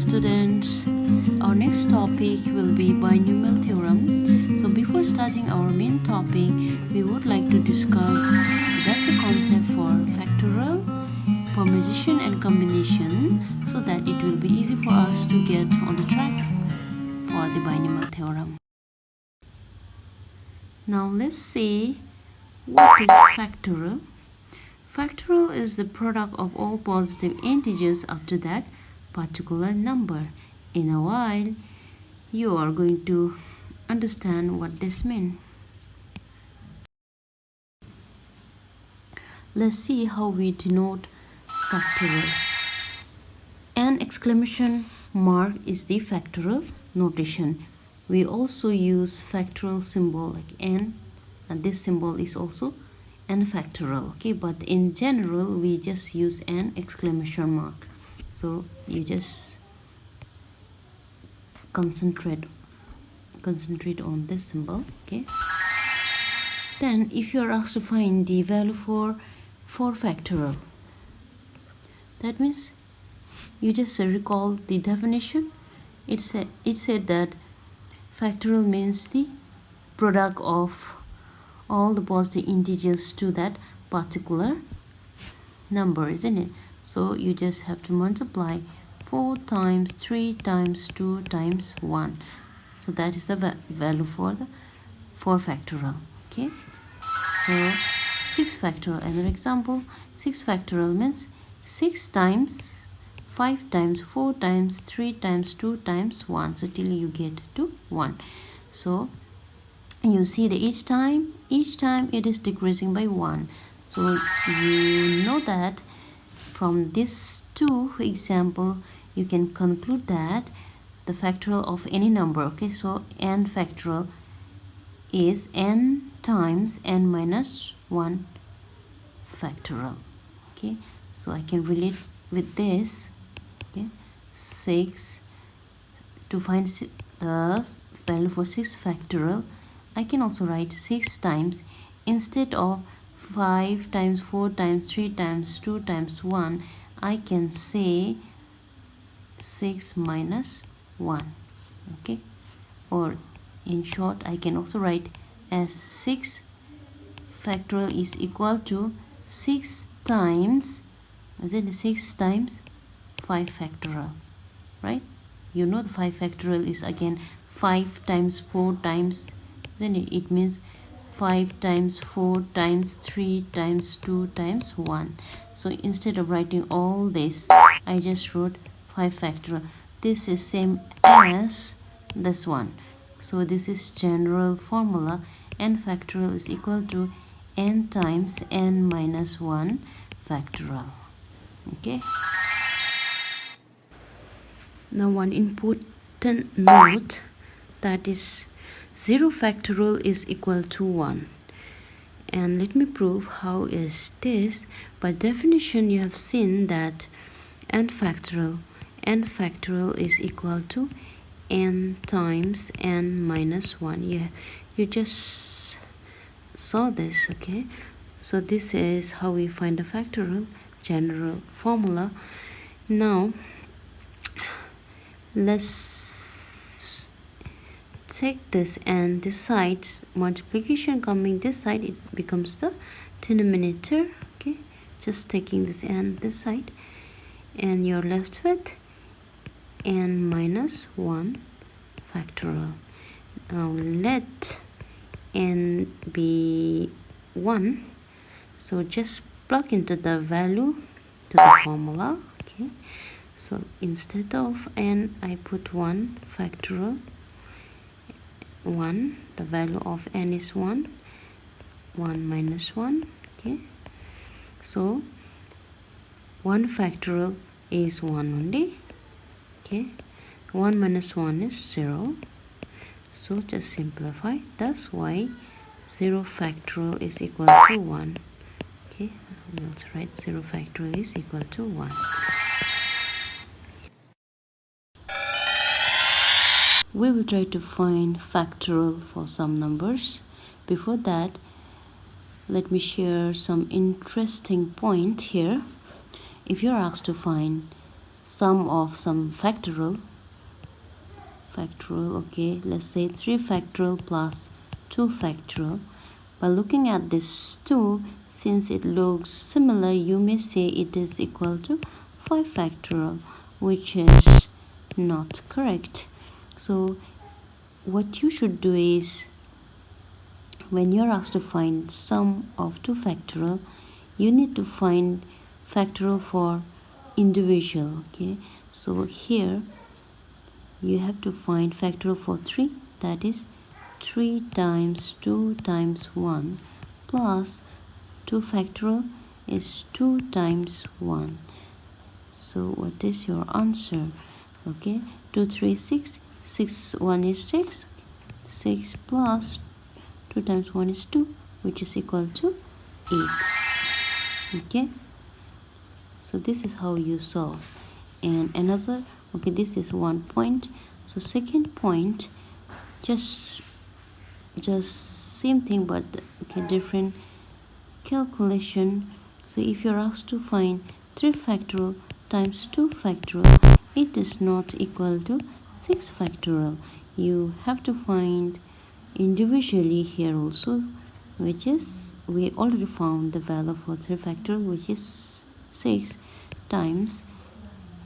students. Our next topic will be binomial theorem. So before starting our main topic, we would like to discuss the basic concept for factorial, permutation and combination, so that it will be easy for us to get on the track for the binomial theorem. Now let's see what is factorial. Factorial is the product of all positive integers up to that particular number. In a while, you are going to understand what this means. Let's see how we denote factorial. An exclamation mark is the factorial notation. We also use factorial symbol like n, and this symbol is also n factorial, okay, but in general we just use an exclamation mark. So you just concentrate on this symbol, okay. Then if you are asked to find the value for factorial, that means you just recall the definition. It said that factorial means the product of all the positive integers to that particular number, isn't it? So you just have to multiply 4 times 3 times 2 times 1. So that is the value for factorial, okay. So 6 factorial, another example. 6 factorial means 6 times 5 times 4 times 3 times 2 times 1, so till you get to 1. So you see that each time it is decreasing by 1. So you know that from this two example you can conclude that the factorial of any number, okay, so n factorial is n times n minus 1 factorial, okay. So I can relate with this, okay. 6, to find the value for 6 factorial, I can also write 6 times, instead of 5 times 4 times 3 times 2 times 1, I can say 6 minus 1, okay. Or in short, I can also write as 6 factorial is equal to 6 times, is it 6 times 5 factorial, right? You know the 5 factorial is again 5 times 4 times, then it means 5 times 4 times 3 times 2 times 1. So instead of writing all this, I just wrote 5 factorial. This is same as this one. So this is general formula. N factorial is equal to n times n minus 1 factorial, okay. Now one important note, that is 0 factorial is equal to 1. And let me prove how is this. By definition, you have seen that n factorial is equal to n times n minus 1. Yeah, you just saw this, okay. So this is how we find the factorial general formula. Now let's take this and this side, multiplication coming this side, it becomes the denominator, okay. Just taking this and this side, and you're left with n minus 1 factorial. Now let n be 1, so just plug into the value to the formula, okay. So instead of n, I put 1 factorial 1, the value of n is 1 minus 1, okay. So 1 factorial is 1 only, okay. 1 minus 1 is 0, so just simplify. That's why 0 factorial is equal to 1, okay. We'll also write 0 factorial is equal to 1. We will try to find factorial for some numbers. Before that, let me share some interesting point here. If you're asked to find sum of some factorial, okay, let's say 3 factorial plus 2 factorial. By looking at this 2, since it looks similar, you may say it is equal to 5 factorial, which is not correct. So what you should do is, when you're asked to find sum of 2 factorial, you need to find factorial for individual. Okay, so here you have to find factorial for 3, that is 3 times 2 times 1 plus 2 factorial is 2 times 1. So what is your answer? Okay, 2 3 6, 6 1 is 6, 6 plus 2 times 1 is 2, which is equal to 8. Okay, so this is how you solve. And another, okay, this is 1 point. So second point, just same thing, but okay, different calculation. So if you're asked to find 3 factorial times 2 factorial, it is not equal to 6 factorial. You have to find individually here also, which is, we already found the value for 3 factorial, which is 6, times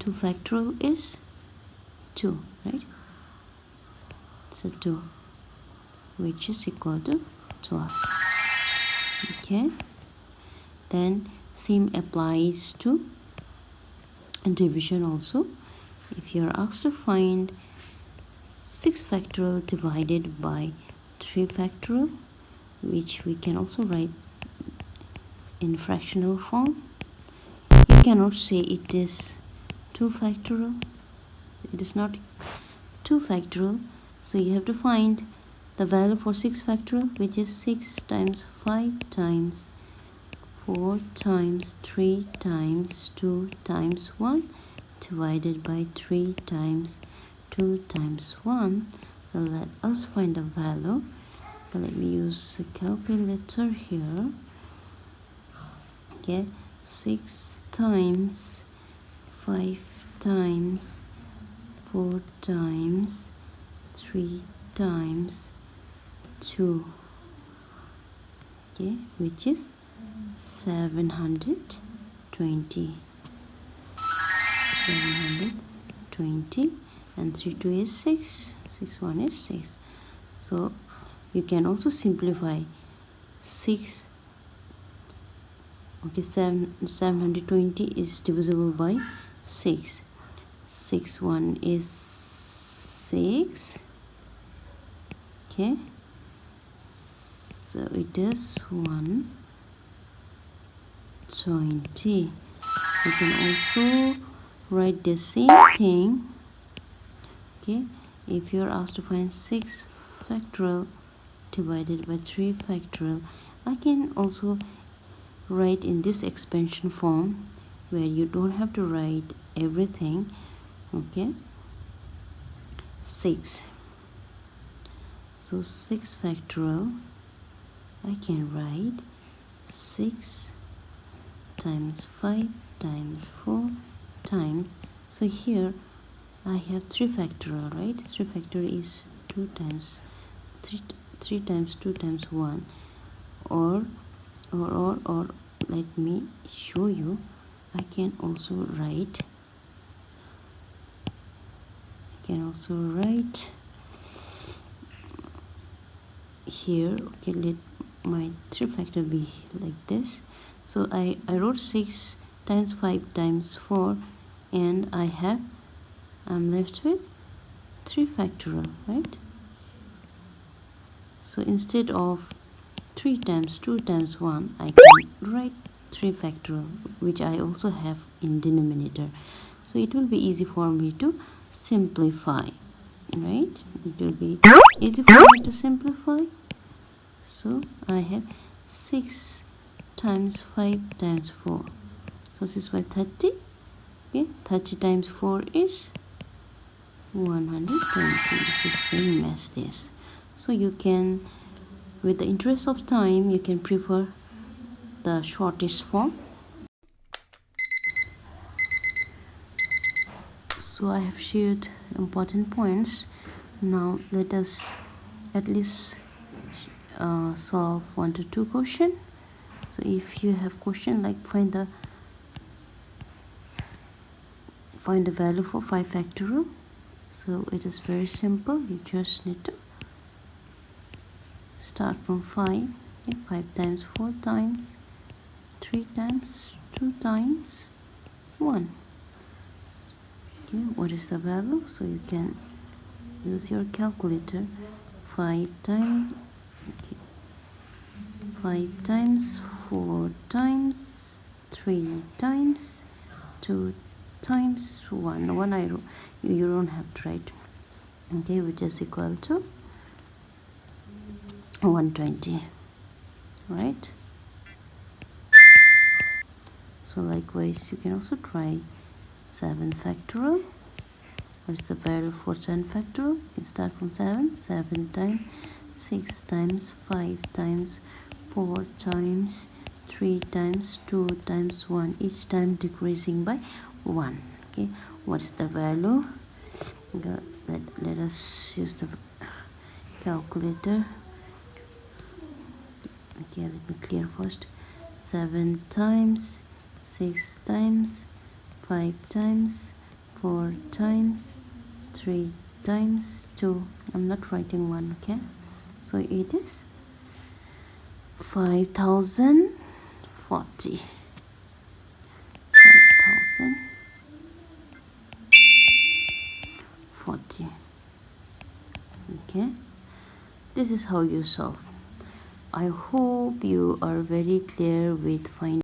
2 factorial is 2, right? So 2, which is equal to 12. Okay, then same applies to division also. If you are asked to find 6 factorial divided by 3 factorial, which we can also write in fractional form, you cannot say it is 2 factorial. It is not 2 factorial. So you have to find the value for 6 factorial, which is 6 times 5 times 4 times 3 times 2 times 1 divided by 3 times 2 times 1. So let us find the value. So let me use a calculator here. Okay, 6 times 5 times 4 times 3 times 2, okay, which is 720. 720, and 3 2 is 6, 6 1 is 6. So you can also simplify 6. Okay, 720 is divisible by 6. 6 1 is 6. Okay, so it is 120. You can also write the same thing. Okay, if you are asked to find 6 factorial divided by 3 factorial, I can also write in this expansion form where you don't have to write everything. Okay, 6. So 6 factorial, I can write 6 times 5 times 4 times, so here I have 3 factorial, right? 3 factorial is 2 times 3 times 2 times 1, or let me show you. I can also write here. Okay, let my 3 factorial be like this. So I wrote 6 times 5 times 4, and I'm left with 3 factorial, right? So instead of 3 times 2 times 1, I can write 3 factorial, which I also have in denominator. So it will be easy for me to simplify, right? It will be easy for me to simplify. So I have 6 times 5 times 4. So 6 by 30. Okay, 30 times 4 is 120. It's the same as this. So you can, with the interest of time, you can prefer the shortest form. So I have shared important points. Now let us at least solve 1 to 2 question. So if you have question like find the value for 5 factorial, so it is very simple. You just need to start from 5. Okay, 5 times 4 times 3 times 2 times 1. Okay, what is the value? So you can use your calculator. 5 times, okay, 5 times 4 times 3 times 2 times 1. You don't have to write. Okay, which is equal to 120, right? So likewise you can also try 7 factorial. What is the value for 7 factorial? You can start from 7. 7 times 6 times 5 times 4 times 3 times 2 times 1, each time decreasing by 1. Okay, what is the value? Let us use the calculator. Okay, let me clear first. 7 times 6 times 5 times 4 times 3 times 2. I'm not writing 1. Okay, so it is 5040. 5040. Okay, this is how you solve. I hope you are very clear with finding